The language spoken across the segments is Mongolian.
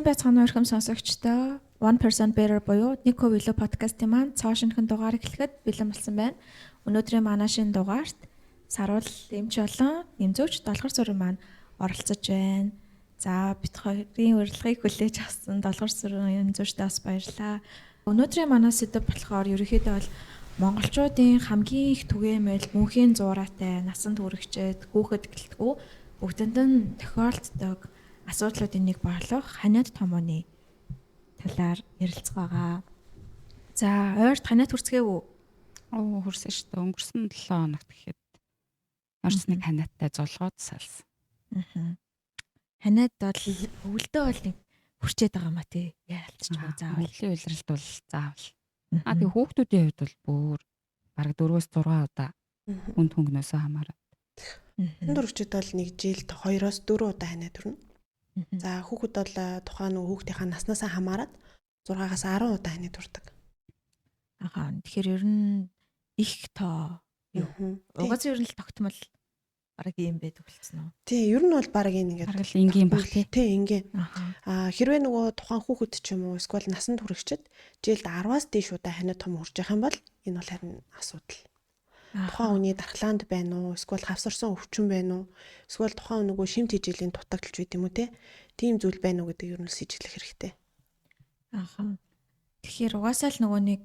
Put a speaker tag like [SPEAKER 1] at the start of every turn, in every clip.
[SPEAKER 1] Сайн байцгаана уу өрхөм сонсогчдоо. 1% Better буюу 1% илүү подкастын маань цааш шинэхэн дугаар эхлэхэд бэлэн болсон байна. Өнөөдрийн манай шинэ дугаарт Саруул эмч болон нэмзүүч Долгор сүрэн маань оролцож байна. За бид хоёрын урилгыг хүлээж авсан Долгор сүрэн эмзүүчтэй бас баярлалаа. Өнөөдрийн манай сэдэв болохоор ерөнхийдөө бол монголчуудын хамгийн их түгээмэл мөнхийн зуураатай насанд хүрэгчэд хүүхэд гэлтгүү бүгдэнд нь тохиолддог асуудлуудын нэг болох ханиад томооны талаар ярилцах байгаа. За, ойрт ханиад хүрцгээв үү?
[SPEAKER 2] Хүрсэн шүү дээ. Өнгөрсөн 7 хоногт гэхэд орцны ханиадтай золгоод салсан.
[SPEAKER 1] Ханиад бол өвөлдөө бол нэг хүрчээд байгаа маа тий. Яалтчих уу заавал.
[SPEAKER 2] Өвлийн үйлрэлт бол заавал. Тэгээ хүүхдүүдийн хувьд бол бүр бараг 4-6 удаа хүнд хөнгнөөсөө хамаарат.
[SPEAKER 3] Дөрөвчд бол нэг жилд 2-4 удаа ханиад хүрнэ. За хүүхэд бол тухайн хүүхдийнхаа наснасаа хамаарат 6-аас 10 удаа ханиад хүрдэг.
[SPEAKER 1] Тэгэхээр ер нь их тоо юу? Угаас ер нь л тогтмол бараг юм байдаг болцсон уу?
[SPEAKER 3] Тий, ер нь бол бараг энэ ингээд
[SPEAKER 2] бараг л энгийн баг тий.
[SPEAKER 3] Тий, энгийн. Хэрвээ нөгөө тухайн хүүхэд ч юм уу эсвэл насанд хүрэгчд жилд 10-аас дээш удаа ханиад том хүрч явах юм бол энэ бол харин асуудал. Тухайн хүний дархлаанд байна уу? Эсвэл хавсарсан өвчин байна уу? Эсвэл тухайн нөгөө шимт хижээлийн дутагдaltaж байд юм уу те? Тийм зүйл байна уу гэдэг ер нь сэжиглэх хэрэгтэй.
[SPEAKER 1] Тэгэхээр угаасаа л нөгөө нэг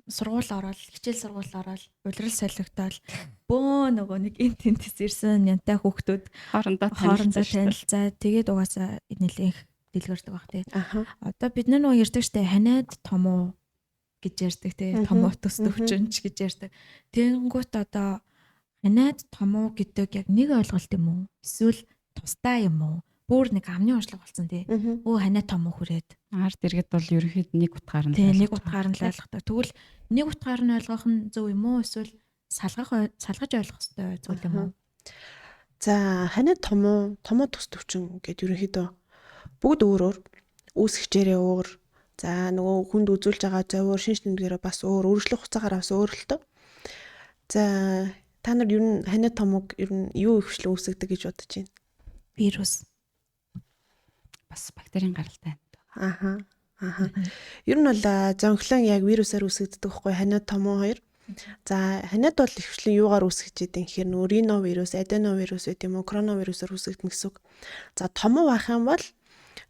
[SPEAKER 1] сургууль ороод, хичээл сургууль ороод, улирал солигдоод бөө нөгөө нэг энэ тентс ирсэн янтай хүүхдүүд
[SPEAKER 2] хоорондоо
[SPEAKER 1] танилцаа. Тэгээд угаасаа нэлээх дэлгэрдэг баг тий. Одоо бид нөгөө ярьдаг штэ ханиад томоо гэж ярьдаг тий. Томоо төс төвчөнч гэж ярьдаг. Тэнгүүт одоо ханиад томоо гэдэг яг нэг ойлголт юм уу? Эсвэл тусдаа юм уу? Бүр нэг амны онцлог болсон тий. Ханиад томоо хүрээд.
[SPEAKER 2] Ард иргэд бол ерөөхдөө нэг утгаар нь
[SPEAKER 1] нэг утгаар нь л ойлгохтой. Тэгвэл нэг утгаар нь ойлгох нь зөв юм уу? Эсвэл салгаж ойлгох ёстой зүйл юм уу?
[SPEAKER 3] За ханиад томоо төс төвчин гэдэг ерөөхдөө бүгд өөрөөр үүсгчээрээ өөр. За нөгөө хүнд үзүүлж байгаа зовоор шинж тэмдгээрээ бас өөр, өргөжлөх хугацаагаар бас өөрлөлтөө. За та нар ер нь ханиад томог ер нь юу ихвчлэн үүсгдэг гэж бодож байна?
[SPEAKER 1] Вирус.
[SPEAKER 2] Бас бактерийн гаралтай.
[SPEAKER 3] Ер нь бол зонхлон яг вирусаар үүсгдэг байхгүй ханиад томоо хоёр. За ханиад бол ихвчлэн юугаар үүсгэж идэв гэхээр нөгөө риновирус, аденовирус гэдэг юм уу, коронавирусаар үүсгдэг гэсэн үг. За томоо байх юм бол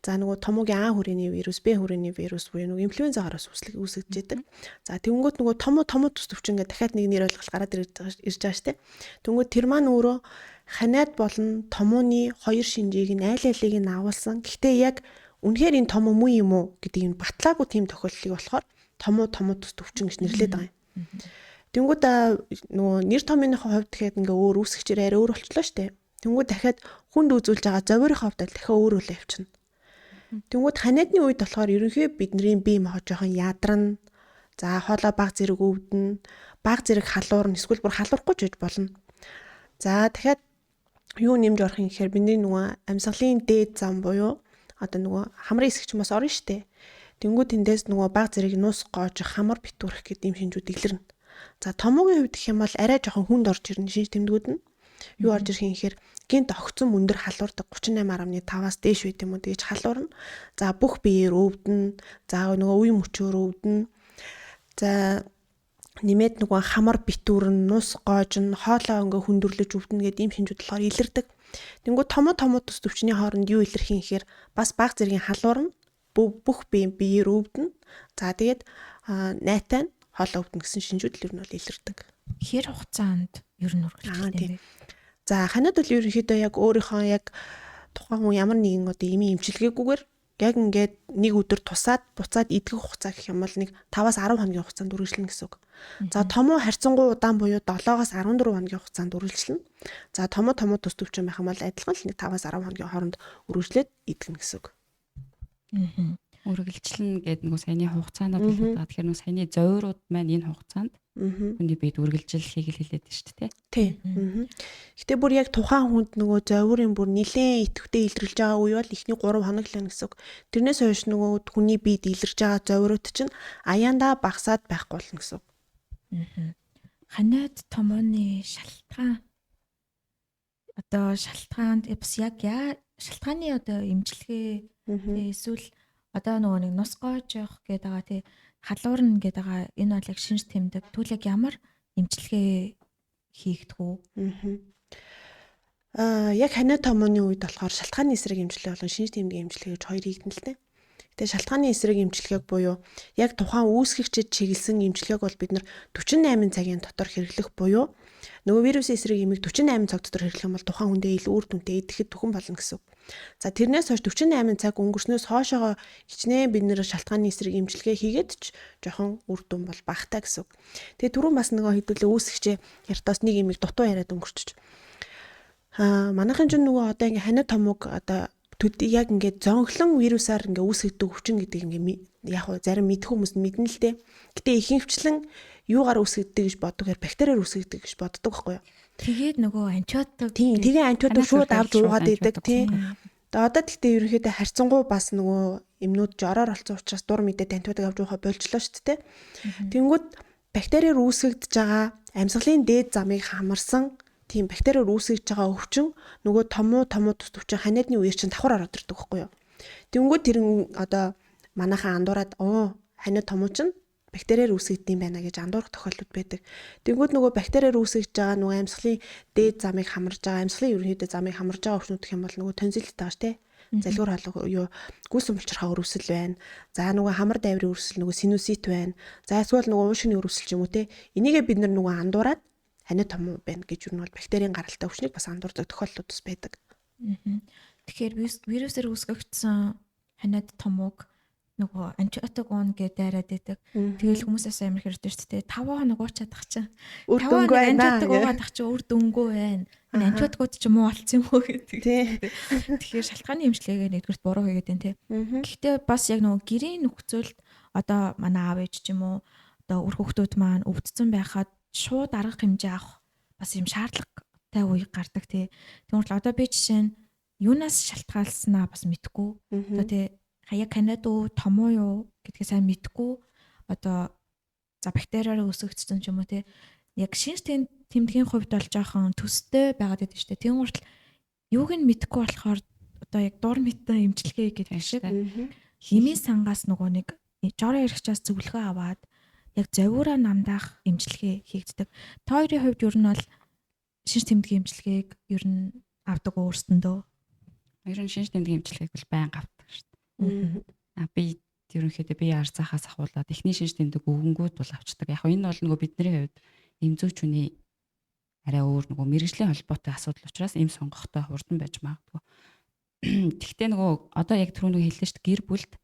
[SPEAKER 3] за нөгөө томоогийн А хүрээний вирус, Б хүрээний вирус буюу нөгөө инфлюензаагаараас үүсгэж идэг. За тэнгүүт нөгөө томоо төс төвчин гэдэг дахиад нэг нэр ойлголт гараад ирж байгаа шүү дээ. Тэнгүүт тэр маань өөрөө ханиад болон томооны хоёр шинжийг нь айл алиг нь агуулсан. Гэхдээ яг үнэхээр энэ томоо муу юм уу гэдэг нь батлаагүй тийм тохиолдлыг болохоор томоо төс төвчин гэж нэрлэдэг байгаа юм. Тэнгүүт нөгөө нэр томооныхоо хувьд гэхэд ингээ өөр үүсгчээр арай өөр болчлоо шүү дээ. Тэнгүүт дахиад хүнд үзүүлж байгаа зовирийнхоо хувьд дахиад өөр явчихна. Тэнгүүд ханиадны үед болохоор ерөнхий бидний бие махбод жоохон ядарна. За хоолой баг зэрэг өвдөн, баг зэрэг халуурна, эсвэл бүр халуурахгүй ч гэж болно. За дахиад юу нэмж орох юм гэхээр бидний нөгөө амьсгалын дээд зам буюу одоо нөгөө хамрын хэсэг ч бас орно штэ. Тэнгүүд тэндээс нөгөө баг зэрэг нуус гоож хамар битүүрэх гэдэг юм шинжүүд илэрнэ. За томоогийн хувьд гэх юм бол арай жоохон хүнд орж ирнэ шинж тэмдгүүд нь. Юу орж ирэх юм гэхээр гинт огцон өндөр халуурдаг 38.5-аас дээш байт юм уу тэгэж халуурна. За бүх биеэр өвдөн. За нөгөө үе мөчөөр өвдөн. За нэмээд нөгөө хамар битүүрн, нус гоожн, хоолоо ингээ хүндрэлж өвдөн гэдэг ийм шинжүүд болохоор илэрдэг. Тэнгүү томоо төс төвчний хооронд юу илэрх юм гэхээр бас баг зэргийн халуурна. Бүх биеэр өвдөн. За тэгээд найтай нь хоолоо өвдөн гэсэн шинжүүд л ер нь бол илэрдэг.
[SPEAKER 1] Хэр хугацаанд ер нь үргэлжлэдэг юм бэ?
[SPEAKER 3] За ханиад бол ерөнхийдөө яг өөрийнхөө яг тухайн хүн ямар нэгэн одоо эмийн эмчилгээгүйгээр яг ингээд нэг өдөр буцаад идэх хугацаа гэх юм бол нэг 5-аас 10 хоногийн хугацаанд үргэлжлэнэ гэсэн үг. За томоо харьцангуй удаан буюу 7-аас 14 хоногийн хугацаанд үргэлжлэнэ. За томоо төс төвчин байх юм бол адилхан л нэг 5-аас 10 хоногийн хооронд үргэлжлээд идэгнэ гэсэн үг.
[SPEAKER 2] Үргэлжлэн гэдэг нөгөө саяны хугацаанд хэлээд байгаа. Тэгэхээр нөгөө саяны зовирууд маань энэ хугацаанд хүний биед үргэлжилхийг хэлээд байна шүү дээ.
[SPEAKER 3] Тий. Гэтэ бүр яг тухайн хүнд нөгөө зовирын бүр нэлээд идэвхтэй илэрлж байгаа үе бол эхний 3 хоног л байна гэсэн үг. Тэрнээс хойш нөгөө хүний биед илэрж байгаа зовирууд чинь аяандаа багасаад байхгүй болно гэсэн үг.
[SPEAKER 1] Ханиад томооны шалтгаан одоо шалтгаанд бас яг шалтгааны одоо эмчилгээ Тэгээ эсвэл одоо нөгөө нэг нус гоож явах гэдэг байгаа тий халуурна гэдэг байгаа энэ бол яг шинж тэмдэг. Тэгвэл яг ямар эмчилгээ хийгдэх үү?
[SPEAKER 3] Яг ханиа томооны үед болохоор шалтгааны эсрэг эмчилгээ болон шинж тэмдгийн эмчилгээ гэж хоёр хийгдэн л дээ. Тэгээ шалтгааны эсрэг эмчилгээг буюу яг тухайн үүсгэгчид чиглэсэн эмчилгээг бол бид нар 48 цагийн дотор хэрэглэх буюу нөгөө вирусын эсрэг эмийг 48 цаг дотор хэрэглэх юм бол тухайн хүндээ илүү үр дүнтэй идэхэд түхэн болно гэсэн. За тэрнээс хойш 48 цаг өнгөрснөөс хоошоогоо хичнээн бид нэр шалтгааны эсрэг эмчилгээ хийгээд ч жоохон үр дүн бол багтаа гэсэн. Тэгээ түрүүн бас нөгөө хэдүүлээ үүсгэгчээ яртаас нэг эмийг дутуу яриад өнгөрчих. Манайхан ч нөгөө одоо ингээ ханиа томог одоо яг ингээд зонхлон вирусаар ингээ үүсгдэг өвчин гэдэг ингээ яг зарим мэдэх хүмүүс мэднэ л дээ. Гэтэ ихэнхвчлэн юугаар үүсгдэг гэж боддогоор бактериар үүсгдэг гэж боддог байхгүй юу?
[SPEAKER 1] Тэгээд нөгөө антибиотик
[SPEAKER 3] тэгээ антибиотик шууд авч уугаад идэг тийм. Одоо тэгтээ ерөнхийдөө харьцангуй бас нөгөө эмнүүд жороор олцсон учраас дур мэдээд антибиотик авч уухаа болжлоо шүү дээ. Тэнгүүд бактериар үүсгэж байгаа амьсгалын дээд замыг хамарсан тийм бактериар үүсгэж байгаа өвчин нөгөө томуу тус өвчин ханиадны үеэр чинь давхар ороод ирдэг байхгүй юу. Тэнгүүд тэр одоо манайхан андуураад ханиад томуу чинь бактериар үүсгэж юм байна гэж андуурах тохиолдол байдаг. Тэнгүүд нөгөө бактериар үүсгэж байгаа нөгөө амьсгалын дээд замыг хамарж байгаа амьсгалын ерөнхийдөө замыг хамарж байгаа өвчнүүд гэх юм бол нөгөө тонзиллит байгаа шүү дээ. Залхуур хоолой юу гүйс өмчлөрхөө өрөвсөл байна. За нөгөө хамар дайврын өрөвсөл нөгөө синусит байна. За эсвэл нөгөө уушгины өрөвсөл ч юм уу те. Энийгээ бид нөгөө андуураад ханиад томуу байна гэж юу нь бол бактерийн гаралтай өвчнийг бас андуурдаг тохиолдлууд бас байдаг.
[SPEAKER 1] Тэгэхээр вирусээр үүсгэгдсэн ханиад томууг нөгөө антибиотик уун гэдэг дайраад идэг. Тэгэл хүмүүсээс амар хэрдэж шүү дээ. 5 хоног уучаад тах чинь.
[SPEAKER 3] Үр дүнгүй байна.
[SPEAKER 1] Антибиотик уугаад тах чинь үр дүнгүй байна. Энэ антибиотикууд ч муу болсон юм уу гэдэг. Тэгэхээр шалтгааны эмчилгээгээ нэгдүгürt буруу хийгээд байна тий. Гэхдээ бас яг нөгөө гэрийн нөхцөлд одоо манай аав ээж ч юм уу одоо үр хүүхдүүд маань өвдсөн байхад шууд арга хэмжээ авах бас юм шаардлагатай үе гардаг тий. Тэгмэл одоо би жишээ нь юунаас шалтгаалснаа бас мэдэхгүй. Одоо тий хаяа канад уу томоо юу гэдгийг сайн мэдэхгүй. Одоо за бактериар үүсгэгдсэн ч юм уу тий. Яг шинж тэмдгийн хувьд бол жоохон төстэй байгаад байдаг шүү дээ. Тийм уртл юуг нь мэдэхгүй болохоор одоо яг дур мэдээ эмчилгээ гэдэг шиг химийн сангаас нөгөө нэг жорын эрхчээс зөвлөгөө аваад яг завиураа намдаах эмчилгээ хийгддэг. Та хоёрын хувьд ер нь бол шинж тэмдгийн эмчилгээг ер нь авдаг өөрсөндөө.
[SPEAKER 2] Ер нь шинж тэмдгийн эмчилгээг бол байнга авдаг шүү дээ. Би ерөнхийдөө бие ар цахаас ахуулаад эхний шинж тэмдэг өгөнгүүд бол авчдаг. Яг энэ бол нөгөө бидний хувьд эмзүүч хүний арай өөр нөгөө мэрэгжлийн холбоотой асуудал учраас эм сонгохтой хурдан байж магадгүй. Тэгвэл нөгөө одоо яг түрүүн хэллээ шүү дээ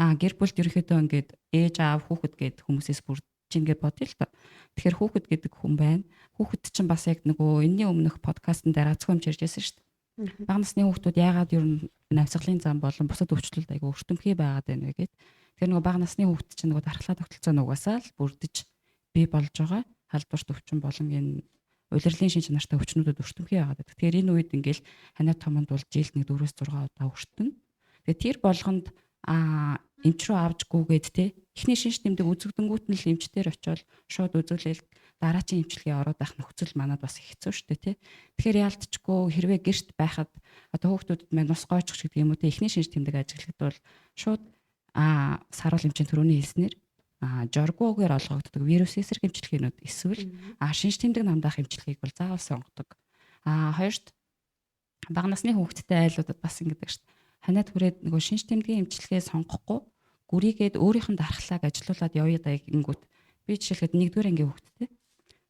[SPEAKER 2] гэр бүлд ерөнхийдөө ингээд ээж аав хүүхэд гээд хүмүүсээс бүрдэж ингээд бодъё л та. Тэгэхээр хүүхэд гэдэг хүн байна. Хүүхэд чинь бас яг нөгөө энэний өмнөх подкастн дээр азгүй хэмжиж ярьжсэн шүү дээ. Бага насны хүүхдүүд яагаад ер нь навсгалын зам болон бусад өвчлөлд айгүй өртөмхий байгаад байна вэ гэд. Тэгэхээр нөгөө бага насны хүүхд чинь нөгөө дархлаа тогтолцоо нугасаа л бүрдэж бий болж байгаа. Халдварт өвчин болон энэ улирлын шин чанартай өвчнүүдэд өртөмхий байгаад байдаг. Тэгэхээр энэ үед ингээл ханиад томонд бол жилд 4-6 удаа өртөнө. Тэгээ тэр болгонд эмч рүү авч гүгээд те эхний шинж тэмдэг үзэгдэнгүүт нь л эмчтэр очиод шууд үзүүлэл дараачийн эмчилгээ ороод байх нөхцөл манад бас хэцүү шүү дээ те. Тэгэхээр яалтчгүй хэрвээ гэрт байхад одоо хүүхдүүдэд маань нус гойчих гэдэг юм уу те эхний шинж тэмдэг ажиглагдвал шууд саруул эмчийн төрөний хэлснээр жоргуугаар олгогддог вирус эсрэг эмчилгээнүүд эсвэл шинж тэмдэг намдаах эмчилгээг бол заавал сонгодог. Хоёрт бага насны хүүхдтэй айлуудад бас ингэдэг шүү дээ. Ханиад хүрээд нөгөө шинж тэмдгийн эмчилгээ сонгохгүй гүрийгээд өөрийнх нь дархлааг ажилуулад явъя да гингүүт би жишээлбэл 1-р ангийн хүүхдтэй.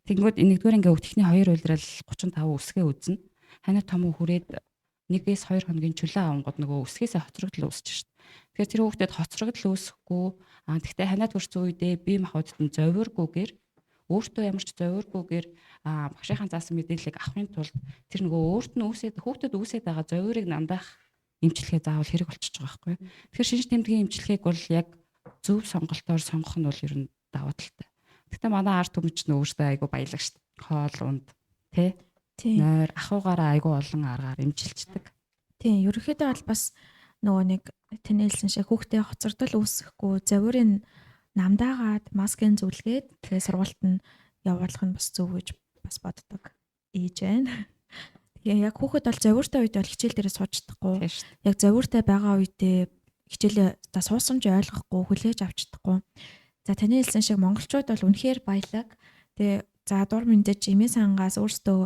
[SPEAKER 2] Тэгэнгүүт 1-р ангийн хүүхдийнхний 2 улирал 35 үсгээ үзнэ. Ханиад том хүрээд 1-2 хоногийн чөлөө авангууд нөгөө үсгээсээ хоцрогдол үүсэж шít. Тэгэхээр тэр хүүхдэд хоцрогдол үүсэхгүй тэгтээ ханиад хүрсэн үедээ бие махбодд нь зовиоргүйгээр өөртөө ямар ч зовиоргүйгээр багшийнхаа заасан мэдээллийг авахын тулд тэр нөгөө өөрт нь хүүхдэд үүсээд байгаа зовиорыг намдаах эмчилгээ заавал хэрэг болчихж байгаа байхгүй. Тэгэхээр шинж тэмдгийн эмчилгээг бол яг зөв сонголтоор сонгох нь бол ер нь даваа талтай. Гэхдээ манай ард түмч нь өөртөө айгу баялаг шүү дээ. Хоол унд тий. Нойр ахуугаараа айгу олон аргаар эмчилждэг.
[SPEAKER 1] Тийм, ерөнхийдөө бол бас нөгөө нэг таны хэлсэн шиг хүүхдээ хоцордол үүсэхгүй завирын намдаагаад маскын зөвлгээд тэгээ сургуульд нь явуулах нь бас зөв гэж бас боддог. Ээж байна. Тэгээ яг хүүхэд бол зовиортой үед бол хичээл дээрээ сууж чадахгүй.
[SPEAKER 2] Тийм шүү.
[SPEAKER 1] Яг зовиортой байгаа үедээ хичээлээ та суусан ч ойлгохгүй, хүлээж авч чадахгүй. За таны хэлсэн шиг монголчууд бол үнэхээр баялаг. Тэгээ за дур мэдээж эмээ сангаас өөрсдөө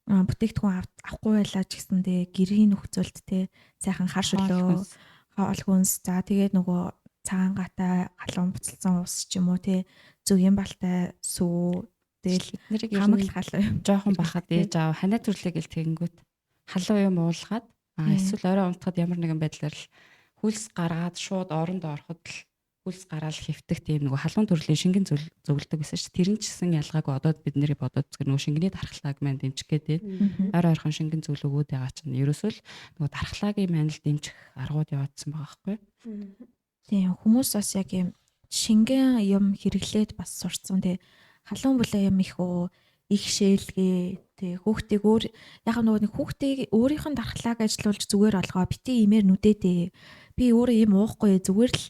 [SPEAKER 1] бүтээгдэхүүн авахгүй байлаа ч гэсэн тэгээ гэрийн нөхцөлд те сайхан хар шөлөө, хоол хүнс, за тэгээд нөгөө цагаан гатай галуун буцалсан ус ч юм уу те зөв юм балтай сүү тэгэл
[SPEAKER 2] Нэрийг
[SPEAKER 1] хамаг халуу юм.
[SPEAKER 2] жоохон бахад ээж аав ханаа төрлөө гэл тэгэнгүүт халуун юм уулгаад эсвэл орой унтахад ямар нэгэн байдлаар л хөлс гаргаад шууд оронд ороход л хөлс гараал хэвтэх тийм нөгөө халуун төрлийн шингэн зөвлөдөг гэсэн чинь тэрэн ч гэсэн ялгаагүй одоо бид нэрийг бодоод зөв нөгөө шингэний дархлааг маань дэмжих гэдэг ойр ойрхон шингэн зөвл өгөөд байгаа чинь ерөөсөө л нөгөө дархлаагийн маань л дэмжих аргууд явагдсан байгаа байхгүй.
[SPEAKER 1] Тийм хүмүүс бас яг юм шингэн юм хэрэглээд бас сурцсан тий халуун бүлээ юм их их шээлгээ тий хүүхдийг өөр яг нөгөө нэг хүүхдийг өөрийнх нь дархлааг ажилуулж зүгээр олгоо бити имээр нүдээдээ би өөрөө юм уухгүй зүгээр л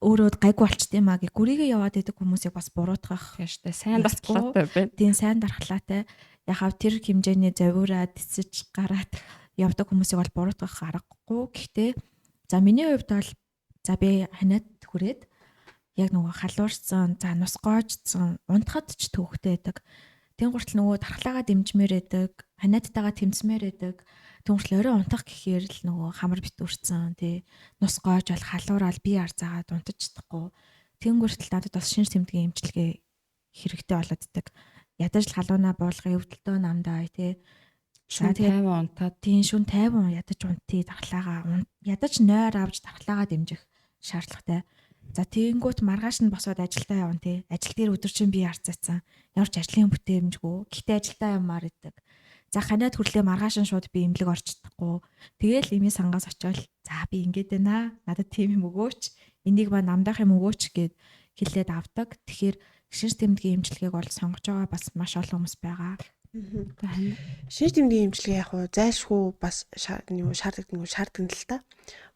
[SPEAKER 1] өөрөө гайгүй болчт юм а гэ гүрийгээ яваад идэг хүмүүсийг бас буруутгах
[SPEAKER 2] Тийм шүү дээ. Сайн дархлаатай байна.
[SPEAKER 1] тийм сайн дархлаатай яхав тэр хэмжээний завиураад тисэж гараад явдаг хүмүүсийг бол буруутгах аргагүй. Гэхдээ за миний хувьд бол за би ханаад хүрээд яг нөгөө халуурсан, за нус гоожсон, унтахад ч төвхтэй байдаг. Тэн гуртал нөгөө дархлаагаа дэмжмээр байдаг, ханаадтайгаа тэмцмээр байдаг. Тэн гуртал орой унтах гэхээр л нөгөө хамар битүүрсэн, тий. Нус гоож бол халуурал бие арзаагаад унтаж чадахгүй. Тэн гуртал надад бас шинж тэмдгийн эмчилгээ хэрэгтэй болоод идэг. Ядаж л халуунаа буулгын өвдөлтөө намдаа, тий.
[SPEAKER 2] Шүн 50 унтаад
[SPEAKER 1] тийм шүн 50 ядаж унтъя дархлаагаа ядаж нойр авч дархлаагаа дэмжих шаардлагатай. За тэгэнгүүт маргааш нь босоод ажилдаа явна тий. Ажил дээр өдөржин бие арцаацсан. Ямар ч ажлын бүтээмжгүй. Гэтэ ажилдаа явмаар идэг. За ханаад хүрлээ маргааш нь шууд би имлэг орч чадахгүй. Тэгээл имийн сангаас очиод за би ингэж байна. Надад тийм юм өгөөч. Энийг ба намдаах юм өгөөч гэд хэлээд авдаг. Тэгэхээр шинж тэмдгийн эмчилгээг бол сонгож байгаа бас маш олон хүмүүс байгаа.
[SPEAKER 3] Шинж тэмдгийн эмчилгээ яг уу зайлшгүй бас шаарддаг л та.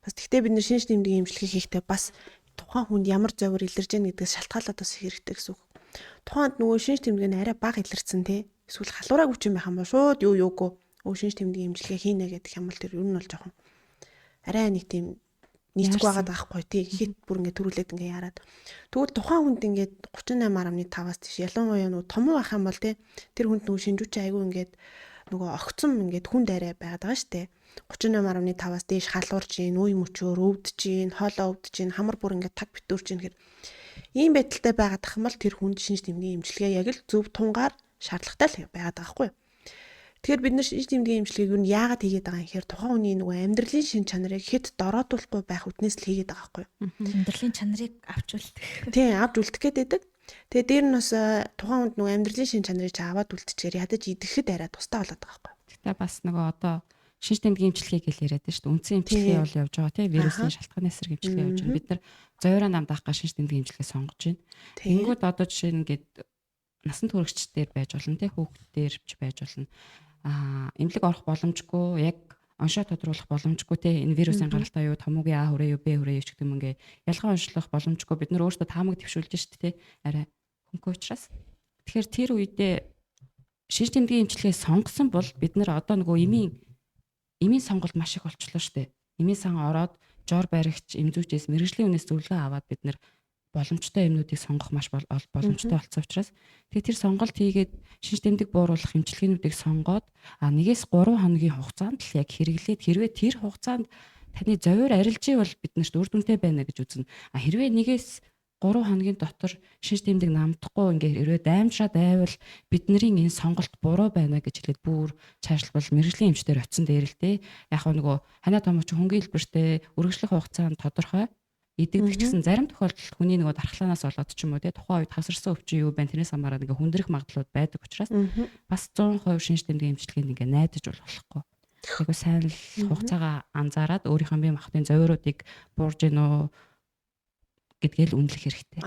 [SPEAKER 3] Бас тэгтээ бид нэр шинж тэмдгийн эмчилгээ хийхдээ бас тухайн хүнд ямар зовир илэрж байгаа гэдгээс шалтгаалаад бас хэрэгтэй гэсэн үг. Тухайд нөгөө шинж тэмдэг нь арай бага илэрсэн тий. Эсвэл халуураагүй юм байх юм бол шууд юугүй шинж тэмдгийн эмчилгээ хийнэ гэдэг юм бол тэр юу нь бол жоохон арай нэг тийм нийцгүй байгаад байхгүй тий. Хит бүр ингэ төрүүлээд ингэ яраад. Тэгвэл тухайн хүнд ингээд 38.5-аас тийш ялангуяа нөгөө том байх юм бол тий. Тэр хүнд нөгөө шинжүүч айгүй ингээд нөгөө огцом ингээд хүнд арай байгаад байгаа штэ. 38.5-аас дээш халуурж гин, үе мөчөөр өвдөж гин, хоолоо өвдөж гин, хамар бүр ингээд таг битүүрж гин гэхээр ийм байдалтай байгаад ах юм бол тэр хүнд шинж тэмдгийн эмчилгээ яг л зөв тунгаар шаардлагатай л байгаад байгаа хгүй. Тэгэхээр бид нар шинж тэмдгийн эмчилгээг юу яагаад хийгээд байгаа юм гэхээр тухайн хүний нөгөө амьдралын шин чанарыг хэд дороодуулахгүй байх үтнээс л хийгээд байгаа хгүй.
[SPEAKER 1] Амьдралын чанарыг авч үлдэх.
[SPEAKER 3] Тийм, авч үлдэх гээд байдаг. Тэгээ дээр нь бас тухайн хүнд нөгөө амьдралын шин чанарыг аваад үлдчихээр ядаж идэхэд арай тустай болоод байгаа хгүй.
[SPEAKER 2] Тэгтээ бас нөгөө одоо шинж тэмдгийн эмчилгээг гэл яриад байна шүү дээ. Үндсэн эмчилгээ бол явж байгаа тийм вирусын шалтгааны эсрэг эмчилгээ явж байна. Бид нар зоороо намдаах га шинж тэмдгийн эмчилгээ сонгож байна. Тэнгүүд одоо жишээ нь ингээд насан туршидчдэр байж болно тийм хүүхдээр ч байж болно. Эмнэлэг орох боломжгүй яг оншоо тодруулах боломжгүй тийм энэ вирусын гаралтай юу томоогийн А хүрээ юу Б хүрээ юу ч гэдэг юм ингээ ялгаа оншлох боломжгүй бид нар өөрсдөө таамаг төвшүүлж шүү дээ тийм арай хөнгө учраас. Тэгэхээр тэр үедээ шинж тэмдгийн эмчилгээ сонгосон бол бид нар одоо нөгөө эмийн сонголт маш их болчихлоо шүү дээ. Эмийн сан ороод жор баригч эмзүүчээс мэрэгжлийн үнээс зөвлөгөө аваад бид нар боломжтой юмнуудыг сонгох маш боломжтой болсон учраас тэгээ тэр сонголт хийгээд шинж тэмдэг бууруулах эмчилгээнүүдийг сонгоод 1-3 хоногийн хугацаанд л яг хэрэглээд хэрвээ тэр хугацаанд таны зовир арилжий бол биднэрт үр дүнтэй байна гэж үзнэ. Хэрвээ 1-3 хоногийн дотор шинж тэмдэг намдахгүй ингээ хэрвээ даймжраад байвал бидний энэ сонголт буруу байна гэж хэлээд бүр цаашлбал мэрэгжлийн эмчтэр очисон дээр л дээ. Яг нөгөө ханаа томооч хөнгөн хэлбэртэй үргэлжлэх хугацаанд тодорхой идэгдэх гэсэн зарим тохиолдолд хүний нөгөө дархлаанаас болоод ч юм уу те тухайн үед хасарсан өвчин юу байна тэрнээс хамаараад ингээ хүндрэх магадлал байдаг учраас бас 100% шинж тэмдгийн эмчилгээнд ингээ найдаж болохгүй. Айгу сайн л хугацаагаа анзаараад өөрийнхөө бие махбодын зовиоруудыг буурж гинөө гэдгээл үнэлэх хэрэгтэй.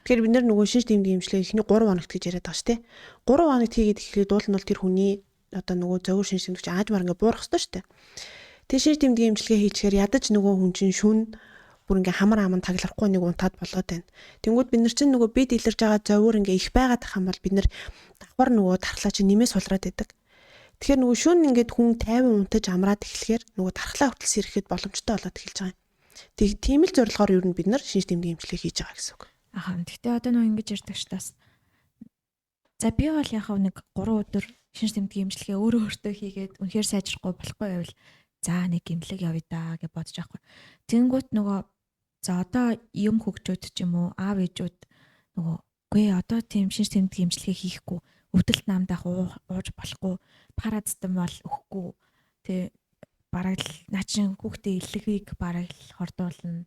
[SPEAKER 3] Тэгэхээр бид нар нөгөө шинж тэмдгийн эмчилгээ ихний 3 хоногт гэж яриад байгаа шүү дээ. 3 хоногт хийгээд эхлээд дуул нь бол тэр хүний одоо нөгөө зовир шинж тэмдэгч аажмаар ингээ буурах хэрэгтэй шүү дээ. Тэр шинж тэмдгийн эмчилгээ хийчихээр ядаж нөгөө хүн чинь шүн бүр ингээ хамар аман таглахгүй нэг унтаад болоод байна. Тэнгүүд бид нар чинь нөгөө бид илэрж байгаа зовир ингээ их байгаад ах юм бол бид нар давхар нөгөө дархлаа чинь нэмээ сулраад байдаг. Тэгэхээр нөгөө шүүн ингээд хүн 50 унтаж амраад эхлэхээр нөгөө дархлаа хүртэл сэрхэд боломжтой болоод эхэлж байгаа юм. Тийм л зорилгоор ер нь бид нар шинж тэмдэг эмчилгээ хийж байгаа гэсэн үг.
[SPEAKER 1] Ахаа. Гэхдээ одоо нөгөө ингэж ярьдаг ш тас. За би бол яхав нэг 3 өдөр шинж тэмдэг эмчилгээ өөртөө хийгээд үнэхээр сайжрахгүй болохгүй байвал за нэг гэмлэг явъя да гэж бодож байхгүй. Тэнгүүт нөгөө за одоо юм хөгжөөд ч юм уу аав ээжүүд нөгөө үгүй одоо тийм шинж тэмдэг эмчилгээ хийхгүй өвдөлт намдах ууж болохгүй парацетамол өгөхгүй тэг бараг л начин хүүхдээ илгэгийг бараг л хордуулна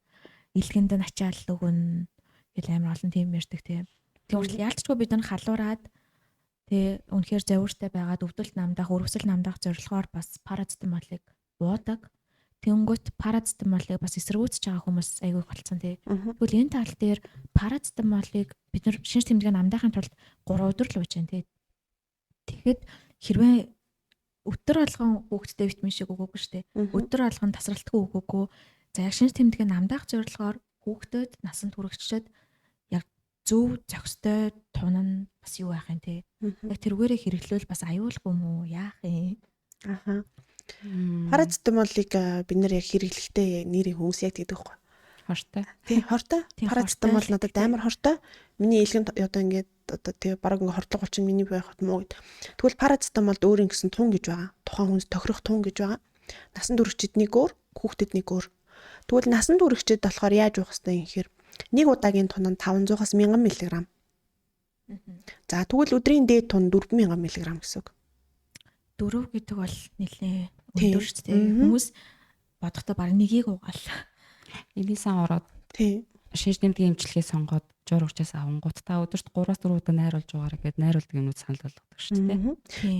[SPEAKER 1] илгэнд нь ачаал өгнө гэл амар олон тийм ярьдаг тийм. Тэгвэл яалтчгүй бид нар халуураад тэг үнэхээр завууртай байгаад өвдөлт намдах өрөвсөл намдах зорилгоор бас парацетамолыг уудаг. Тэнгүүт парацетамолыг бас эсэргүүцэж байгаа хүмүүс айгүй болцсон тий. Тэгвэл энэ тал дээр парацетамолыг бид нар шинж тэмдэг намдаахын тулд 3 өдөр л ууж байна тий. Тэгэхэд хэрвээ өдөр болгон хүүхдэд витамин шиг өгөөгүй шүү дээ. Өдөр болгон тасралтгүй өгөөгүй. За яг шинж тэмдэг намдаах зорилгоор хүүхдэд насанд хүрэгчдэд яг зөв зохистой тунан бас юу байх юм тий. Яг тэрүүгээрээ хэрэглүүл бас аюулгүй мүү яах юм.
[SPEAKER 3] Аха. Парацетамолыг бид нэр яг хэрэглэхдээ нэрийн хүмүүс яг гэдэг байхгүй.
[SPEAKER 2] Хортой.
[SPEAKER 3] Тий, хортой. Парацетамол надад амар хортой. Миний ээлгэнд одоо ингээд одоо тий бараг ингээд хортлого чинь миний байхад муу гэд. Тэгвэл парацетамолд өөр ингэсэн тун гэж байгаа. Тухайн хүнс тохирох тун гэж байгаа. Насанд хүрэгчэд нэг өөр, хүүхдэд нэг өөр. Тэгвэл насанд хүрэгчэд болохоор яаж уух хэвтэй юм гэхээр нэг удаагийн тун нь 500-аас 1000 мг. За тэгвэл өдрийн дээд тун 4000 мг гэсэн үг.
[SPEAKER 1] 4 гэдэг бол нэлээ өндөр шүү дээ. Хүмүүс бодохдоо баг нэгийг уугаал.
[SPEAKER 2] Эний сан ороод
[SPEAKER 3] тий
[SPEAKER 2] шинж тэмдэг эмчилгээ сонгоод жор урчаас авангууд та өдөрт 3-4 удаа найруулж байгаараа гэд найруулдаг юмуд санал болгодог шүү дээ.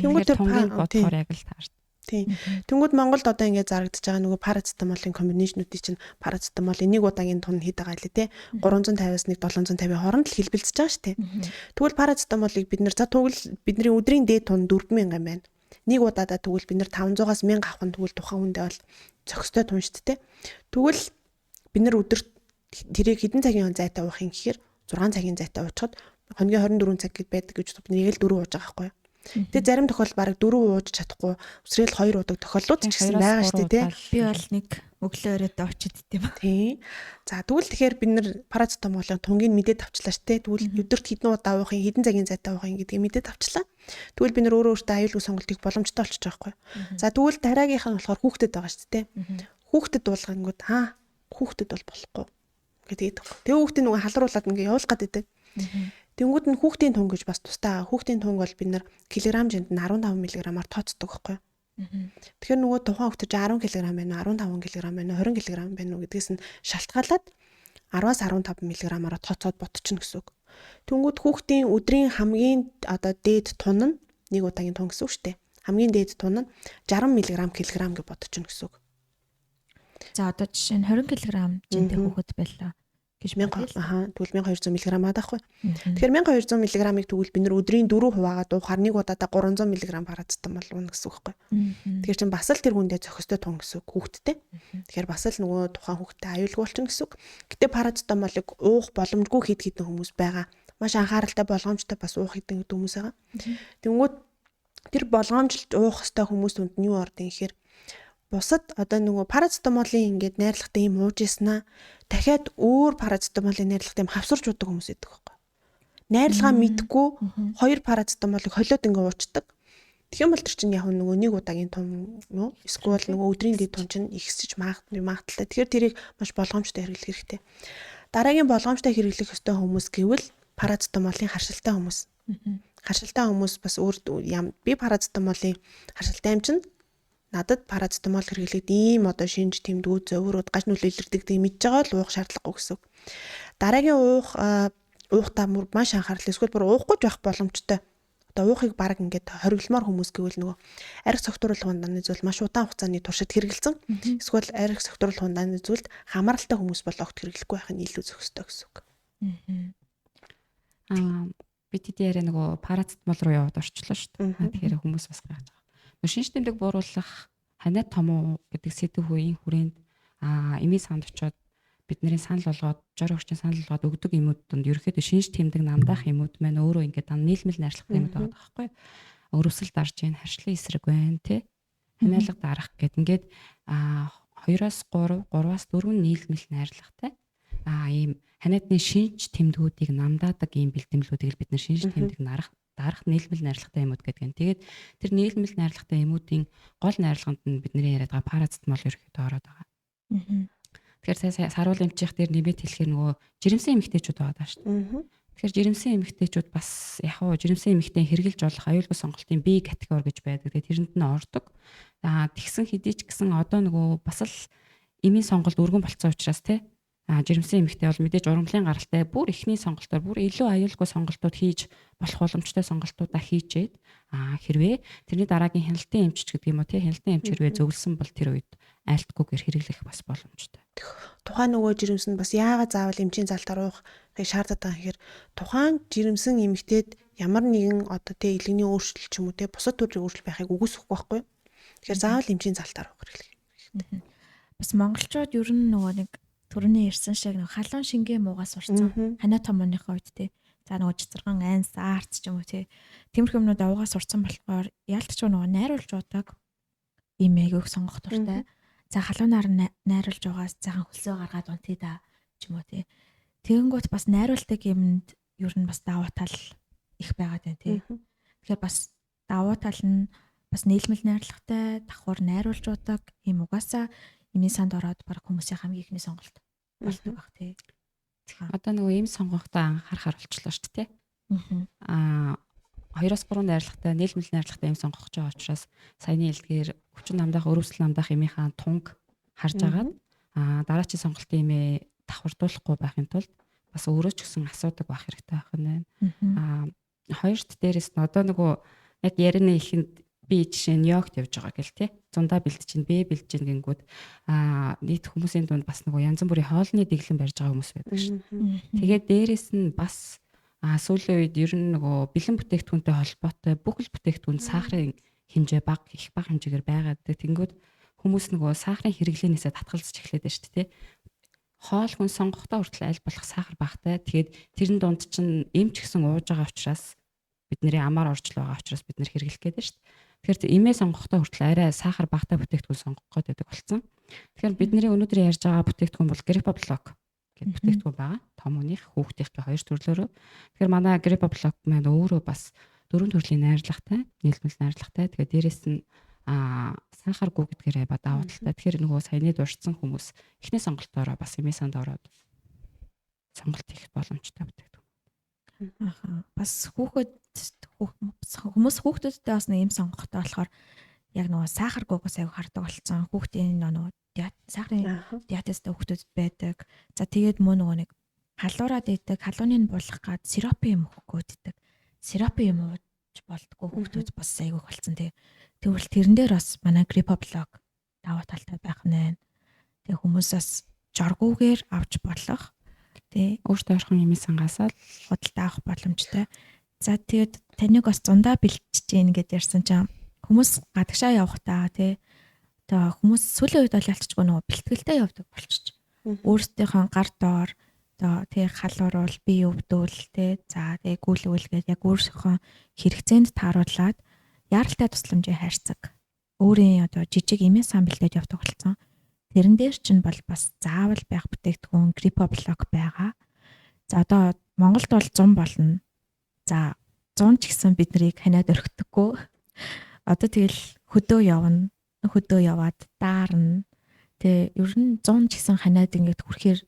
[SPEAKER 3] Тэнгүүд
[SPEAKER 2] тунгийн бодохоор яг л таарч.
[SPEAKER 3] Тий. Тэнгүүд Монголд одоо ингээд зарагдаж байгаа нөгөө парацетамолын комбинашнуудыг чинь парацетамолын нэг удаагийн тун хийдэг байгаа лээ тий. 350-аас 750 хооронд л хэлбэлцэж байгаа шүү дээ. Тэгвэл парацетамолыг бид нэр за тэгвэл бидний өдрийн дээд тун 4000 юм байна. Нэг удаадаа тэгвэл бид нэр 500-аас 1000 авах нь тэгвэл тухайн хүндээ бол зохистой тун шүү дээ. Тэгвэл бид нэр өдөрт тэрийг хэдэн цагийн зайтай уух юм гэхээр 6 цагийн зайтай уучаад хоногийн 24 цаг гэд байдаг гэж бид нэг л 4 ууж байгаа байхгүй юу. Тэгээ зарим тохиолдолд бараг 4 ууж чадахгүй өсрэл 2 удаг тохиолдлууд ч гэсэн байгаа шүү дээ тий.
[SPEAKER 1] Би бол нэг өглөө өрөөд очиж дим.
[SPEAKER 3] Тий. За тэгвэл тэгэхээр бид нэр парацетамолын тунгийг мэдээд авчлаа шүү дээ. Тэгвэл өдөрт хэдэн удаа уух юм, хэдэн цагийн зайтай уух юм гэдгийг мэдээд авчлаа. Тэгвэл бид нэр өөрөө өөртөө аюулгүй сонголтыг боломжтой болчих жоохгүй. За тэгвэл дараагийнх нь болохоор хүүхдэд байгаа шүү дээ. Хүүхдэд дуулгангууд хүүхдэд бол болохгүй гэдэг. Тэгээ хүүхдийн нөгөө халруулаад ингээ явуулах гэдэг. Тэнгүүд нь хүүхдийн тун гэж бас тустай. Хүүхдийн тунг бол бид нар килограммжинд нь 15 мг-аар тооцдог байхгүй. Тэгэхээр нөгөө тухайн хүүхдэд 10 кг байна уу, 15 кг байна уу, 20 кг байна уу гэдгээс нь шалтгаалаад 10-аас 15 мг-аар тооцоод ботчихно гэсэн үг. Тэнгүүд хүүхдийн өдрийн хамгийн одоо дээд тун нь нэг удаагийн тун гэсэн үг шүү дээ. Хамгийн дээд тун нь 60 мг гэж ботчихно гэсэн үг.
[SPEAKER 1] За одоо жишээ нь 20 кг жинтэй хүүхэд байлаа гэж
[SPEAKER 3] 1000 тэгвэл 1200 мг аахгүй. Тэгэхээр 1200 мг-ыг тэгвэл бид нэр өдрийн 4 хуваагаад уухаар нэг удаадаа 300 мг парацетамол уuna гэсэн үг байхгүй. Тэгэхээр чинь бас л тэр хүндээ зохистой тун гэсэн үг хүүхдтэй. Тэгэхээр бас л нөгөө тухайн хүүхдтэй аюулгүй болчихно гэсэн үг. Гэтэ парацетамолыг уух боломжгүй хэд хэдэн хүмүүс байгаа. Маш анхааралтай болгоомжтой бас уух хэдэн хүмүүс байгаа. Тэнгүүд тэр болгоомжилж уух хэвээр хүмүүст нь юу ордын гэхээр бусад одоо нөгөө парацетамолын ингээд найрлагатай юм ууж яснаа дахиад өөр парацетамолын найрлагатай юм хавсарч удаг хүмүүс байдаг байхгүй. Найрлагаа мэдгүй хоёр парацетамолыг холиод ингээд уучдаг. Тэгэх юм бол тэр чинь яг нөгөө нэг удаагийн тун юу эсвэл нөгөө өдрийн дэд тун чинь ихсэж магадлалтай. Тэгэхээр тэрийг маш болгоомжтой хэрэглэх хэрэгтэй. Дараагийн болгоомжтой хэрэглэх ёстой хүмүүс гэвэл парацетамолын харшилтай хүмүүс. Харшилтай хүмүүс бас өөр би парацетамолын харшилтай юм чинь надад парацетамол хэрэглээд ийм одоо шинж тэмдгүүд зөвөрөд гаж нүл илэрдэгдэг мэдж байгаа л уух шаардлагагүй гэсэн. Дараагийн уухтаа мөр маш анхаарал эсвэл бүр уухгүй байх боломжтой. Одоо уухыг баг ингээд хоригломоор хүмүүс гэвэл нөгөө арх согтууруулгын даны зүйл маш удаан хугацааны туршид хэрэгэлсэн. Эсвэл арх согтууруулгын даны зүйлд хамааралтай хүмүүс бол огт хэрэглэхгүй байх нь илүү зохистой гэсэн үг.
[SPEAKER 2] Би тэдээр нөгөө парацетамол руу яваад орчлоо шүү дээ. Тэгэхээр хүмүүс бас гайхаж байгаа. Шинж тэмдэг бууруулах ханиад том уу гэдэг сэдв үеийн хүрээнд эмийн санд очоод бидний санал болгоод жор өгчийн санал болгоод өгдөг юмуд донд ерөөхдөө шинж тэмдэг намдаах юмуд маань өөрөө ингээд нийлмэл найрлагатай юмуд байгаа байхгүй. өрөвсөл дарж ийн харшлын эсрэг байна тий. Ханиалга дарах гэд ингээд 2-оос 3, 3-аас 4 нийлмэл найрлагатай ийм ханиадны шинж тэмдгүүдийг намдаадаг ийм бэлтгэлүүдийг бид нар шинж тэмдэг дарах нийлмэл найрлагатай юмуд гэдэг нь. Тэгээд тэр нийлмэл найрлагатай юмуудын гол найрлаганд нь бидний яриад байгаа парацетамол ерөөхдөө ороод байгаа. Тэгэхээр саруул эмчих дээр нэмээд хэлэхээр нөгөө жирэмсэн эмэгтэйчүүд байгаа даа шүү дээ. Тэгэхээр жирэмсэн эмэгтэйчүүд бас яг хуу жирэмсэн эмэгтэй хэрэгжилж болох аюулгүй сонголтын B категори гэж байдаг. Тэгээд тэрэнд нь ордог. Тэгсэн хэдий ч гэсэн одоо нөгөө бас л эмийн сонголт өргөн болцсон учраас тий жирэмсэн эмэгтэй бол мэдээж урамлын гаралтай бүр ихний сонголтоор бүр илүү аюулгүй сонголтууд хийж болох боломжтой сонголтуудаа хийжээд хэрвээ тэрний дараагийн хяналтын эмчч гэдэг юм уу тий хяналтын эмч хэрвээ зөвлөсөн бол тэр үед айлтгүйгээр хэрэглэх бас боломжтой.
[SPEAKER 3] Тухайн нөгөө жирэмсэн бас яагаад заавал эмчийн залтаар уухыг шаарддаг юм гэхээр тухайн жирэмсэн эмэгтэйд ямар нэгэн одоо тий илгэний өөрчлөлт ч юм уу тий бусад төрлийн өөрчлөлт байхыг үгүйсэхгүй байхгүй. Тэгэхээр заавал эмчийн залтаар уух хэрэгтэй.
[SPEAKER 1] Бас монголчууд ер нь нөгөө нэг түрүүний ирсэн шиг нэг халуун шингээ муугаас сурцсан. Ханаа томооныхоо үед тий. За нөгөө цэцэргэн айнс арц ч юм уу тий. Тиймэрхүү юмнууд авгаас сурцсан болохоор яалтч нөгөө найруулж удаг ийм айгүйх сонгох туртай. За халуунаар найруулж байгаас цаахан хөлсөө гаргаад унтъя да ч юм уу тий. Тэгэнгүүт бас найруулдаг юмд ер нь бас давуу тал их байгаад байна тий. Тэгэхээр бас давуу тал нь бас нийлмэл найрлагатай давхар найруулж удаг ийм угаасаа эмийн санд ороод баг хүмүүсийн хамгийн ихний сонголт болдог баг тий.
[SPEAKER 2] Одоо нөгөө ийм сонгохдоо анхаарахаар болчихлоо шүү дээ тий. 2-3 найрлагатай нийлмэл найрлагатай юм сонгох гэж байгаа учраас саяны хэлдгээр хүчин намдаах өрөвсөл намдаах эмийнхаа тунг харж агаад дараачийн сонголтын эмээ давхардуулахгүй байхын тулд бас өөрөө ч гэсэн асуудаг байх хэрэгтэй байх нь байна. Хоёрт дээрээс нь одоо нөгөө яг ярианы ихэнд би жишээ нь Нью-Йоркт явж байгаа гэл тий. Зундаа бэлдэж чинь бэ бэлдэж чинь гингүүд нийт хүмүүсийн дунд бас нөгөө янз бүрийн хоолны дэглэн барьж байгаа хүмүүс байдаг шүү. Тэгээд дээрээс нь бас сүүлийн үед ер нь нөгөө бэлэн бүтээгдэхүүнтэй холбоотой бүхэл бүтээгдэхүүн сахарын хэмжээ их бага хэмжээгээр байгаад тэнгүүд хүмүүс нөгөө сахарын хэрэглэнээсээ татгалзаж эхлэдэг шүү дээ тий. Хоол хүн сонгохдоо хүртэл аль болох сахар багтай. Тэгээд тэрэн дунд чинь эмч гэсэн ууж байгаа учраас бидний амаар орж л байгаа учраас бид нэр хэрэглэх гээд шүү дээ. Тэгэхээр эмээ сонгохдоо хүртэл арай сахар багтай бүтээгдэхүүн сонгох гэдэг болсон. Тэгэхээр бидний өнөөдөр ярьж байгаа бүтээгдэхүүн бол Гриппоблок гэдэг бүтээгдэхүүн байгаа. Том хүнийх хүүхдийнхээ хоёр төрлөөрөө. Тэгэхээр манай Гриппоблок маань өөрөө бас 4 төрлийн найрлагатай, нийлмэл найрлагатай. Тэгээд дээрэс нь сахаргүй гэдгээрээ давуу талтай. Тэгэхээр нөгөө саяны дурдсан хүмүүс эхний сонголтоороо бас эмээ санд ороод сонголт хийх боломжтой бүтээгдэхүүн.
[SPEAKER 1] Бас хүмүүс хүүхдүүдтэй бас нэг юм сонгохтой болохоор яг нөгөө сахаргүйгээс аяг хардаг болсон. Хүүхдийн нөгөө сахарын диатезтэй хүүхдүүд байдаг. За тэгээд мөн нөгөө нэг халуураад идэг, халууныг булах гад сиропын юм өгөх гэдэг. Сиропын юм ууж болдгоо хүүхдүүд бас аяг болсон. Тэгвэл тэрэн дээр бас манай Гриппоблок давуу талтай байх нь. Тэгээ хүмүүс бас жоргуугаар авч болох. Тэ
[SPEAKER 2] өөртөө орхон эмээ сангасаа
[SPEAKER 1] худалдаа авах боломжтой. За тэгээд таныг бас зундаа бэлтэж гин гэдээ ярьсан чинь хүмүүс гадагшаа явахдаа тий одоо хүмүүс сүүлийн үед бол ялцчгүй нөгөө бэлтгэлтэй явдаг болчих. Өөрсдийнхөө гар доор одоо тий халууруул бие өвдөл тий за тий гүйлгүүл гэдэг яг өөрсдийнхөө хэрэгцээнд тааруулаад яралтай тусламжийн хайрцаг өөрийн одоо жижиг эмээ сан бэлдээд явдаг болсон. Тэрэн дээр чинь бол бас заавал байх бүтээгдэхүүн Гриппоблок байгаа. За одоо Монголд бол 100 болно. За 100 ч гэсэн бид нарыг ханиад орхидоггүй. Одоо тэгэл хөдөө явна. Хөдөө яваад даарна. Тэ ер нь 100 ч гэсэн ханиад ингээд хүрэхээр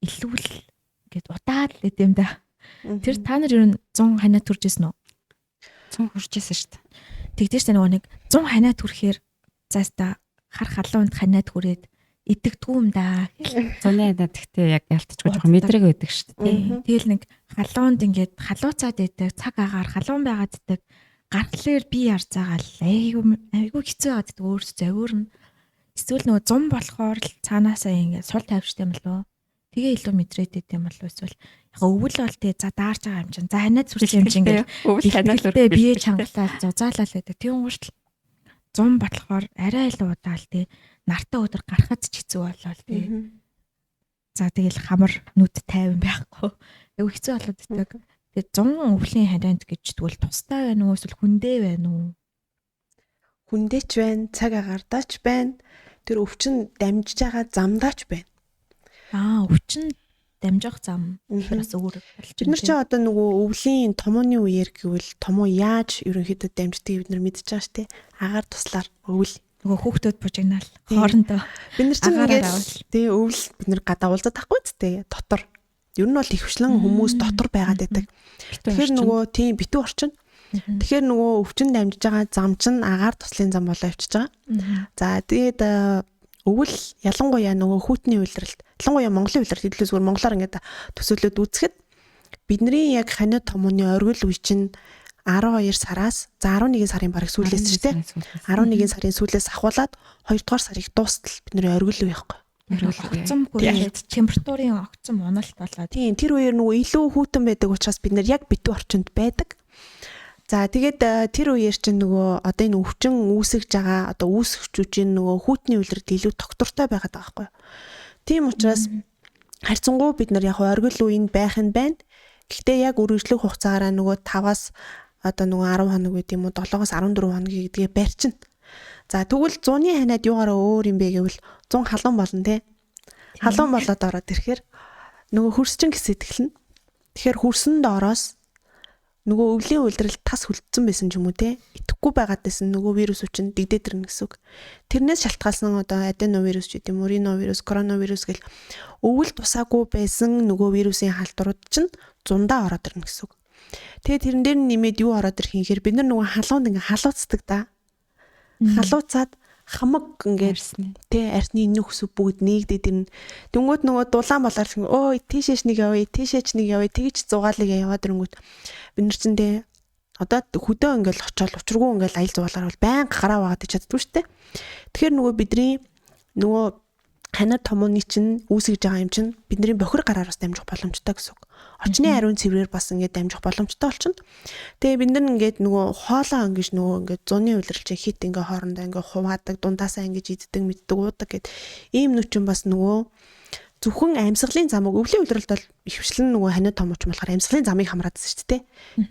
[SPEAKER 1] илүү л ингээд удаад л гэдэм да. Тэр та нар ер нь 100 ханиад төржсэн үү?
[SPEAKER 2] 100 хүрчээсэн шүү дээ.
[SPEAKER 1] Тэгдэж та нөгөө нэг 100 ханиад хүрэхээр заастаа хар халуунд ханиад хүрээд идэгдгүй юм да.
[SPEAKER 2] 100 ханиад гэхдээ яг ялтчгүй жоохон мэдрэг байдаг шүү дээ.
[SPEAKER 1] Тэгэл нэг халуунд ингээд халууцаад идэг, цаг агаар халуун байгаад идэг. Гаргалаар би ярцаагаал айгүй хэцүү байгаад идэг өөрсдөө завиурна. Эсвэл нөгөө 100 болохоор л цаанаасаа ингээд сул тавьжтай юм лөө. Тэгээ илүү мэдрээд идэв юм болов эсвэл яг өвөл бол тий за даарч байгаа юм чинь. За ханиад сүрсэн юм чинь ингээд
[SPEAKER 2] өвөл ханиад
[SPEAKER 1] үргэлжлээ бие чангалаад зузаалал байдаг. Тийм уушл 100 болохоор арай л удаал тий нартаа өдөр гарахад ч хэцүү болол тий. За тэгэл хамар нүд тайван байхгүй. Айгүй хэцүү болоод идэг. Тэгээд 100 өвлийн ханиад гэж тэгвэл тустай байна уу эсвэл хүндээ байна уу?
[SPEAKER 3] Хүндээч байна, цаг агардаач байна. Тэр өвчин дамжиж байгаа замдаач байна.
[SPEAKER 1] Өвчин дамжих зам бас өөр болж
[SPEAKER 3] Бид нар ч одоо нөгөө өвлийн томооны үеэр гэвэл томоо яаж ерөнхийдөө дамждгийг бид нар мэдчихэж байгаа шүү дээ. Агаар туслаар өвөл
[SPEAKER 1] нөгөө хүүхдүүд бужигнаал хоорондоо
[SPEAKER 3] бид нар чинь ингээд тий өвөл бид нар гадаа уулзаад тахгүй зү дотор. Ер нь бол ихвчлэн хүмүүс дотор байгаад байдаг. Тэгэхээр нөгөө тий битүү орчин. Тэгэхээр нөгөө өвчин дамжиж байгаа зам чинь агаар туслын зам болоо явчихж байгаа. За тэгээд өвөл ялангуяа нөгөө хүүтний үйлрэлт, ялангуяа Монголын үйлрэлт илүү зүгээр монголоор ингээд төсөөлөд үзэхэд бидний яг ханиад томооны оргил үе чинь 12 сараас за 11 сарын бараг сүүлээс ч тийм 11 сарын сүүлээс ахуулаад 2 дугаар сарыг дуустал бидний оргил үе байхгүй.
[SPEAKER 1] Огцом хүрээд температурын огцом уналт болоод
[SPEAKER 3] тийм тэр үеэр нөгөө илүү хүүтэн байдаг учраас бид нар яг битүү орчинд байдаг. За тэгээд тэр үеэр чинь нөгөө одоо энэ өвчин үүсгэж байгаа одоо үүсгчүүчийн нөгөө хүүтний үйлрэлт илүү тогтвортой байгаад байгаа байхгүй. Тийм учраас харьцангуй бид нар яг оргил үеинд байх нь байна. Гэхдээ яг үргэлжлэх хугацаараа нөгөө 5-аас одоо нөгөө 10 хоног гэдэг юм уу 7-оос 14 хоногийн гэдгээ барьчин. За тэгвэл 100-ны ханиад юугаараа өөр юм бэ гэвэл 100 халуун болно те. Халуун болоод ороод ирэхээр нөгөө хөрсчин гэсэтгэлэн. Тэгэхээр хөрсөнд ороос нөгөө өвлийн үйлрэлт тас хүлдсэн байсан ч юм уу те. Итгэхгүй байгаад байсан нөгөө вирус үчин дэгдээд ирнэ гэсэн үг. Тэрнээс шалтгаалсан одоо аденовирус ч гэдэг юм уу, риновирус, коронавирус гэл өвөл тусаагүй байсан нөгөө вирусын халдварууд чинь зундаа ороод ирнэ гэсэн үг. Тэгээ тэрэн дээр нэмээд юу ороод ирэх юм хэр бид нар нөгөө халуунд ингээ халууцдаг да. Халууцаад хамаг ингээд тий арсны нүхс бүгд нэгдээд ирнэ. Тэнгүүд нөгөө дулаан болоор өө тийшээч нэг явъя, тийшээч нэг явъя, тэгж зугаалыг яваад ирэнгүүт бид нар чинь тий одоо хөдөө ингээл очиод учиргүй ингээл аял зугаалаар бол байнга гараа ваагаад чаддгүй шүү дээ. Тэгэхээр нөгөө бидний нөгөө ханиад томооны чинь үүсгэж байгаа юм чинь бидний бохир гараар бас дамжих боломжтой гэсэн үг. Орчны ариун цэврээр бас ингээд дамжих боломжтой болчихно. Тэгээ бид нар ингээд нөгөө хоолоо ингэж нөгөө ингээд зуны үйлрэл чинь хит ингээд хоорондоо ингээд хуваадаг, дундаасаа ингэж иддэг, мэддэг, уудаг гэд ийм нүчин бас нөгөө зөвхөн амьсгалын замыг өвлийн үйлрэлт бол ихвчлэн нөгөө ханиад томооч болохоор амьсгалын замыг хамраадсан шүү дээ.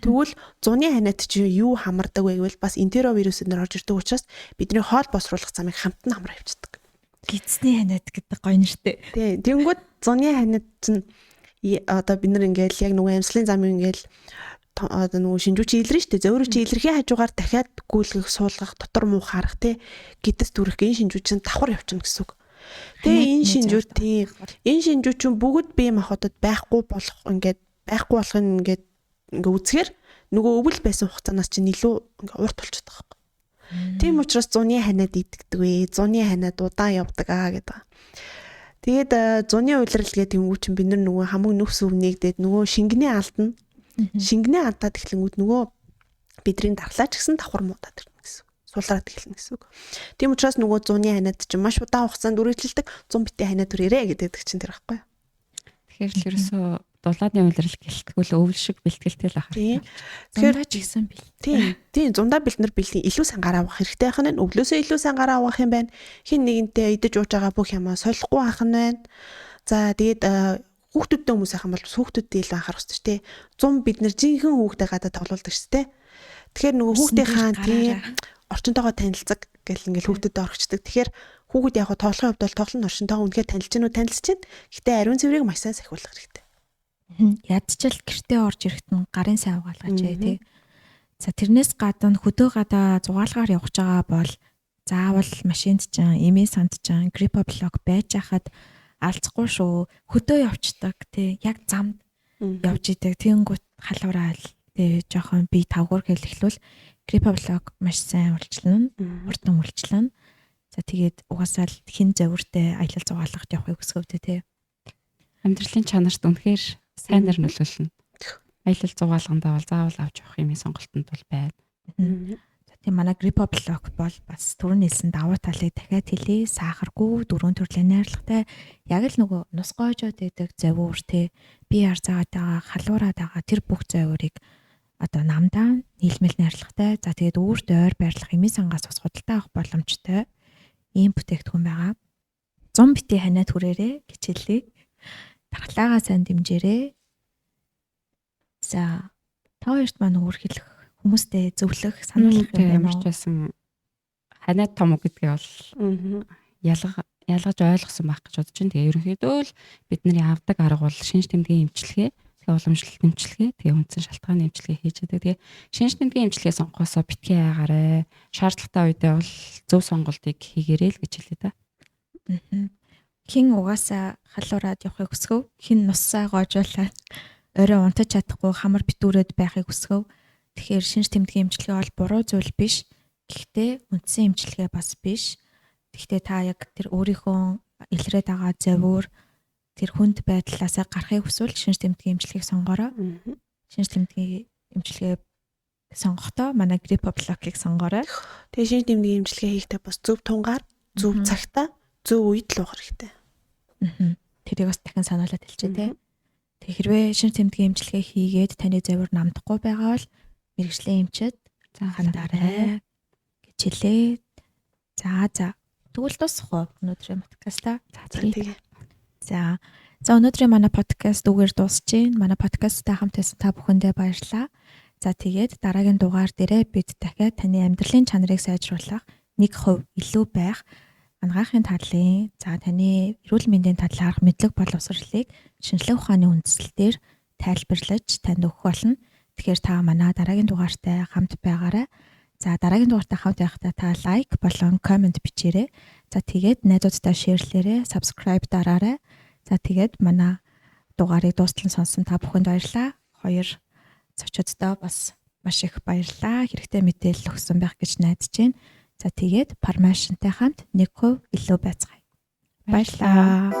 [SPEAKER 3] Тэгвэл зуны ханиад чинь юу хамардаг вэ гэвэл бас энтеровирусууд нар орж ирдэг учраас бидний хоол босруулах замыг хамтан хамраа явчихдаг.
[SPEAKER 1] Гидсний ханиад гэдэг гоё нэртэй.
[SPEAKER 3] Тий. Тэнгүүд зуны ханиад чинь одоо бид нар ингээл яг нөгөө амьсгалын замыг ингээл одоо нөгөө шинжүүч илэрнэ шүү дээ. Зөөрөж илэрхий хажуугаар дахиад гүйлгэх, суулгах, дотор муу харах тий гидэс дүрх энэ шинжүүч чинь давхар явчихна гэсэн үг. Тэгээ энэ шинжүүд тий энэ шинжүүч чинь бүгд бие махбодод байхгүй болох ингээд байхгүй болохын ингээд үзэхээр нөгөө өвөл байсан хугацаанаас чинь илүү ингээд урт болчиход байгаа юм. Тийм учраас зуны ханиад идэгдэг вэ. Зуны ханиад удаан явдаг гэдэг. Тэгээд зуны үйлрэл гэдэг юм уу чинь бид нар нөгөө хамаг нүхс өв нэгдээд нөгөө шингэний алдна. Шингэний алдаад эхлэнгүүд нөгөө бидний дархлаач гэсэн давхар муудаад ирнэ гэсэн. Суулраад эхэлнэ гэсэн үг. Тийм учраас нөгөө зуны ханиад чинь маш удаан хугацаанд үргэлжилдэг 100 битээ ханиад төрөөрэй гэдэг чинь тэр байхгүй юу?
[SPEAKER 2] Тэгэхээр ерөөсөө дулааны үйлрэл гэлтгүүл өвөл шиг бэлтгэлтэй л ахах.
[SPEAKER 1] Тэгэхээр ч гэсэн бэл.
[SPEAKER 3] Тийм зундаа бэлтнэр бэлтийн илүү сайн гараа авах хэрэгтэй байх нь өвлөөсөө илүү сайн гараа авах юм байна. Хин нэгэнтэй идэж ууж байгаа бүх юмаа солихгүй байх нь байна. За тэгээд хүүхдүүдтэй хүмүүс ахын бол хүүхдүүдтэй илүү анхаарах хэрэгтэй шүү дээ. 100 бид нар жинхэнэ хүүхдээ гадаа тоглуулдаг шүү дээ. Тэгэхээр нөгөө хүүхдийнхаа тийм орчинтойгоо танилцаг гэл ингээл хүүхдэд орчдөг. Тэгэхээр хүүхэд яг тоглохын хувьд бол тоглоно орчинтойгоо үнэхээр танилцж гэнүү танилцж байна. Гэхдээ ариун цэврийг маш сайн сахиулах хэрэгтэй.
[SPEAKER 1] Ядчил гэртээ орж ирэхэд нь гарын сайн угаалгаач тий. За тэрнээс гадна хөдөө гадаа зугаалгаар явж байгаа бол заавал машинд ч эмээ санд ч грипоблок байж хахад алцахгүй шүү. Хөдөө явцдаг тий. Яг замд явж идэг. Тэнгүүт халуураал тий жоохон би тавгуур хэлэхлүүл грипоблок маш сайн үйлчлэн, уртан үйлчлэн. За тэгээд угаасаа л хин завиртай аялал зугаалгахад явахыг хүсэвдээ тий.
[SPEAKER 2] Амьдралын чанарт үнэхээр сайнаар нөлөөлнө. Аялал зугаалгандаа бол заавал авч явах юм сонголтод бол байна.
[SPEAKER 1] За тийм манай грипоблок бол бас түрүүн хэлсэн давуу талыг дахиад хэлье. Сахаргүй, дөрвөн төрлийн найрлагатай яг л нөгөө нус гоожоод байдаг завуур тий. Би арзаагаад байгаа, халуураад байгаа тэр бүх завуурыг одоо намдаа нийлмэл найрлагатай. За тэгээд өөртөө ойр байрлах эмийн сангаас бас худалдаа авах боломжтой ийм бүтээгдэхүүн байгаа. 100 битээ ханиад хүрээрээ гэж хэлье. Дархлаагаа сайн дэмжээрэй. За Та хоёрт маань өөр хэлэх хүмүүстэй зөвлөх сануулгах юм
[SPEAKER 2] ямар
[SPEAKER 1] байна
[SPEAKER 2] ч байсан ханаад том гэдгийг бол ялгаж ойлгосон байх гэж бодож байна. Тэгээ ерөнхийдөө л бидний авдаг арга бол шинж тэмдгийн эмчилгээ, тэгээ уламжлалт эмчилгээ, тэгээ үндсэн шалтгааны эмчилгээ хийж байдаг. Тэгээ шинж тэмдгийн эмчилгээ сонгохоосоо битгий ягаарэ. Шаардлагатай үедээ бол зөв сонголтыг хийгээрэй л гэж хэлээ да.
[SPEAKER 1] Хин угаасаа халуураад явахыг хүсгэв. Хин нуссаа гоожуулаад орой унтаж чадахгүй хамар битүүрээд байхыг хүсгэв. Тэгэхээр шинж тэмдгийн эмчилгээ бол буруу зүйл биш. Гэхдээ үндсэн эмчилгээ бас биш. Гэхдээ та яг тэр өөрийнхөө илрээд байгаа завьур тэр хүнд байдлаасаа гарахыг хүсвэл шинж тэмдгийн эмчилгээг сонгороо. Шинж тэмдгийн эмчилгээ сонгохдоо манай Gripoblocking сонгороо.
[SPEAKER 3] Тэгээ шинж тэмдгийн эмчилгээ хийхдээ бас зөв тунгаар, зөв цагтаа, зөв үед л уух хэрэгтэй.
[SPEAKER 1] Тэрийг бас дахин сануулад хэлчихэ тэ. Тэг хэрвээ шинж тэмдгийн эмчилгээ хийгээд таны завьур намдахгүй байгаа бол мэрэгжлийн эмчэд хандаарай гэж хэлээ. За тэгвэл дуусах уу өнөөдрийн подкаста?
[SPEAKER 3] Тэгээ.
[SPEAKER 1] За өнөөдрийн манай подкаст үгээр дуусж байна. Манай подкасттай хамт байсан та бүхэндээ баярлалаа. За тэгээд дараагийн дугаар дээрээ бид дахиад таны амьдралын чанарыг сайжруулах 1% илүү байх ангаахын талын таны эрүүл мэндийн талаарх мэдлэг боловсролыг шинжлэх ухааны үндслэлээр тайлбарлаж танд өгөх болно. Тэгэхээр та манай дараагийн дугаартай хамт байгаарай. За дараагийн дугаартай хамт байхдаа та лайк болон комент бичээрэй. За тэгээд найзуудтай шеэрлээрэй, subscribe дараарай. За тэгээд манай дугаарыг дуустал сонсон та бүхэнд баярлалаа. Хоёр зочдтой бас маш их баярлалаа. Хэрэгтэй мэдээлэл өгсөн байх гэж найдаж байна. За тэгээд Parmation-тай хамт 1% илүү байцгаая. Баярлалаа.